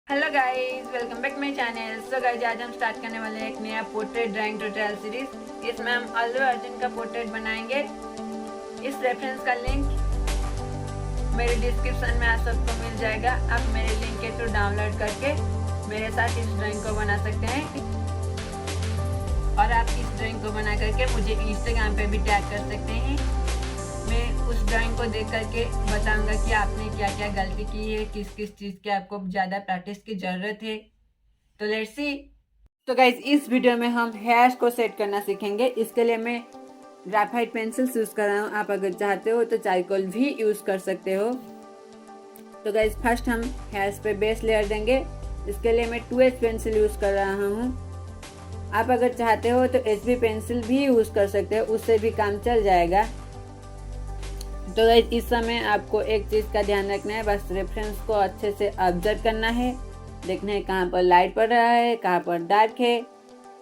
Hello guys, welcome back my channel. So guys, आज हम start करने वाले हैं एक नया पोर्ट्रेट ड्राइंग ट्यूटोरियल सीरीज। इसमें हम अल्लू अर्जुन का पोर्ट्रेट बनाएंगे। इस रेफरेंस का लिंक मेरे डिस्क्रिप्शन में आप सबको मिल जाएगा। आप मेरे लिंक के थ्रू डाउनलोड करके मेरे साथ इस ड्राइंग को बना सकते हैं और आप इस ड्राइंग को बना करके मुझे इंस्टाग्राम पे भी टैग कर सकते हैं। मैं उस ड्राइंग को देख करके बताऊंगा कि आपने क्या क्या गलती की है, किस किस चीज़ की आपको ज़्यादा प्रैक्टिस की ज़रूरत है। तो लेट्स सी। तो गाइज, इस वीडियो में हम हेयर्स को सेट करना सीखेंगे। इसके लिए मैं ग्रेफाइट पेंसिल्स यूज़ कर रहा हूँ। आप अगर चाहते हो तो चारकोल भी यूज़ कर सकते हो। तो गाइज, फर्स्ट हम हेयर्स पे बेस लेयर देंगे। इसके लिए मैं 2H पेंसिल यूज़ कर रहा हूँ। आप अगर चाहते हो तो HB पेंसिल भी यूज़ कर सकते हो, उससे भी काम चल जाएगा। तो गाइस, इस समय आपको एक चीज़ का ध्यान रखना है, बस रेफरेंस को अच्छे से ऑब्जर्व करना है, देखना है कहाँ पर लाइट पड़ रहा है, कहाँ पर डार्क है।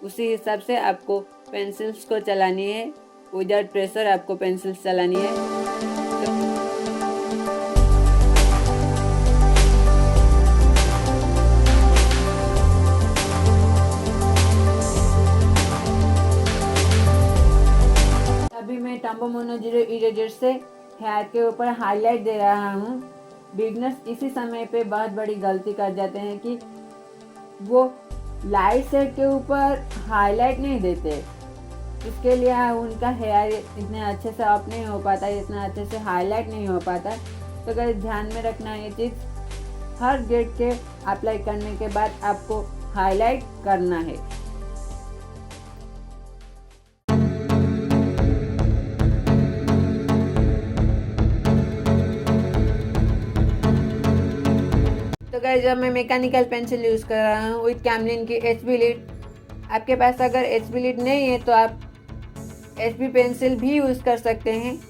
उसी हिसाब से आपको पेंसिल्स को चलानी है। विदाउट प्रेशर आपको पेंसिल्स चलानी है। अभी मैं टम्बो मोनो 0 इरेजर से हेयर के ऊपर हाईलाइट दे रहा हूँ। बिगनर्स इसी समय पे बहुत बड़ी गलती कर जाते हैं कि वो लाइट शेड के ऊपर हाईलाइट नहीं देते। इसके लिए उनका हेयर इतने अच्छे से अप नहीं हो पाता, इतना अच्छे से हाईलाइट नहीं हो पाता। तो अगर ध्यान में रखना ये चीज़, हर गेट के अप्लाई करने के बाद आपको हाईलाइट करना है। तो गाइस, जब मैं मैकेनिकल पेंसिल यूज़ कर रहा हूँ विथ कैमलिन की HB लीड। आपके पास अगर HB लीड नहीं है तो आप HB पेंसिल भी यूज़ कर सकते हैं।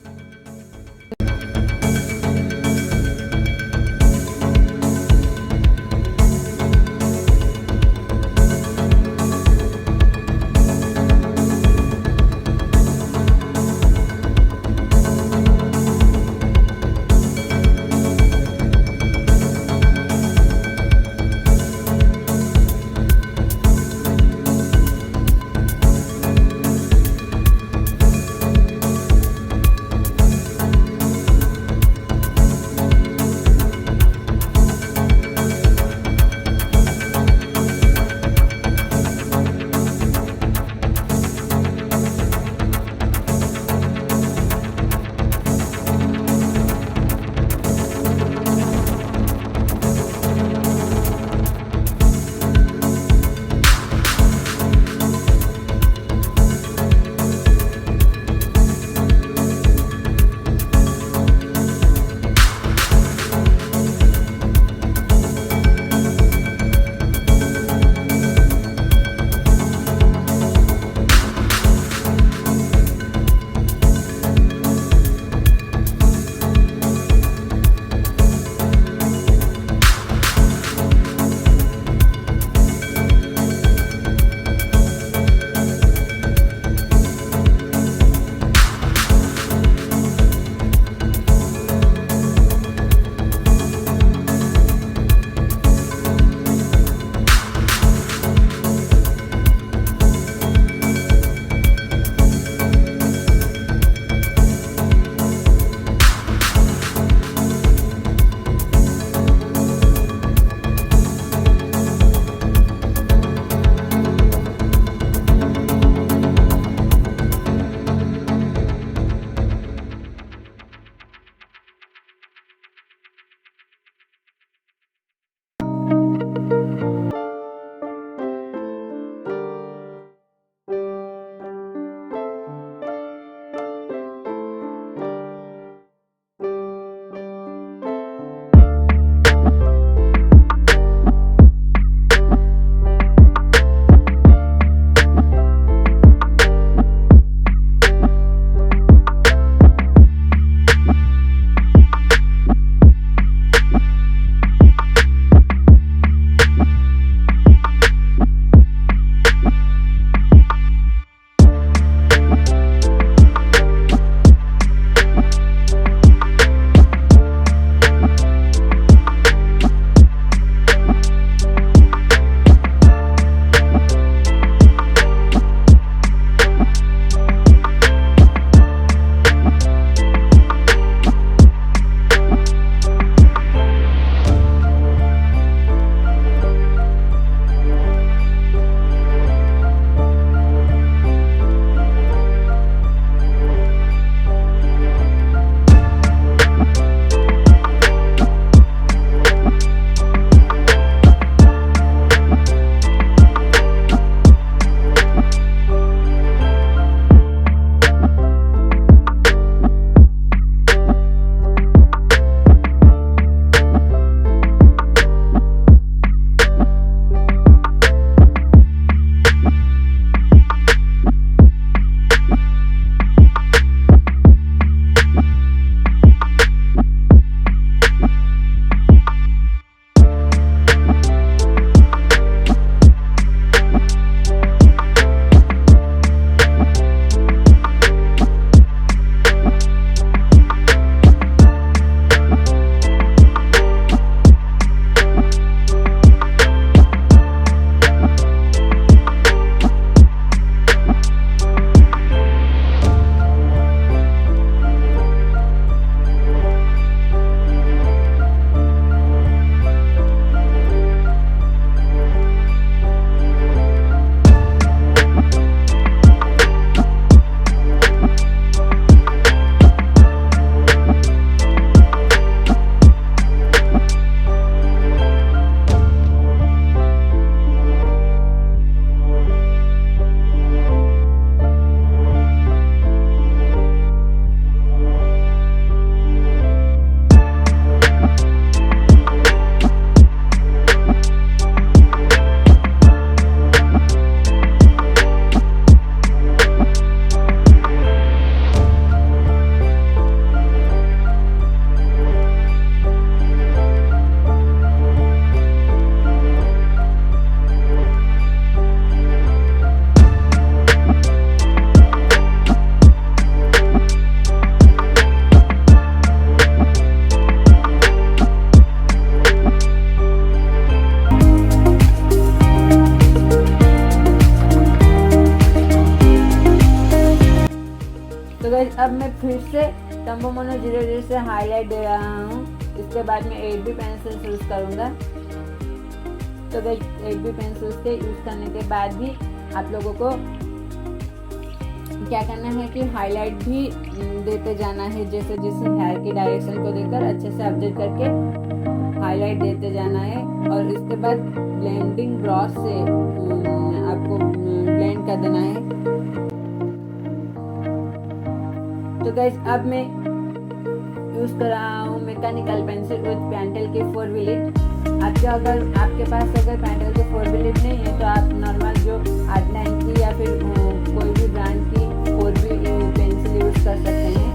गाइस अब मैं फिर से टम्बो मोनो 00 से हाईलाइट दे रहा हूँ। इसके बाद मैं 8B पेंसिल यूज़ करूँगा। तो गाइस 8B पेंसिल्स के यूज़ करने के बाद भी आप लोगों को क्या करना है कि हाईलाइट भी देते जाना है। जैसे जैसे हेयर की डायरेक्शन को देकर अच्छे से ऑब्जर्व करके हाईलाइट देते जाना है। और इसके बाद ब्लेंडिंग ब्रश से आपको ब्लेंड कर देना है। तो गाइस अब मैं यूज़ कर रहा हूँ मैकेनिकल पेंसिल विद पेंटल की 4 व्हीलेट। आपके पास अगर पेंटल की 4 व्हीलेट नहीं है तो आप नॉर्मल जो आर्टलाइन की या फिर कोई भी ब्रांड की 4B पेंसिल यूज़ कर सकते हैं।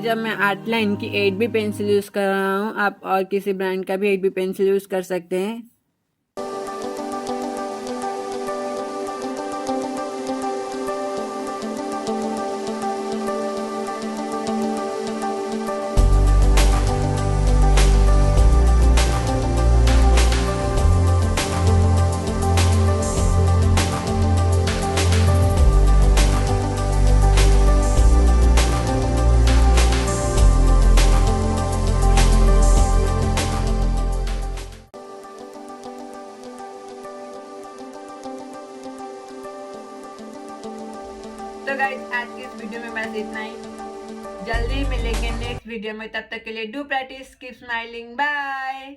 जब मैं आर्टलाइन की 8B पेंसिल यूज़ कर रहा हूँ, आप और किसी ब्रांड का भी 8B पेंसिल यूज़ कर सकते हैं। तो गाइस आज की इस वीडियो में बस इतना ही। जल्दी मिलेंगे नेक्स्ट वीडियो में, तब तक के लिए do practice, keep smiling, bye.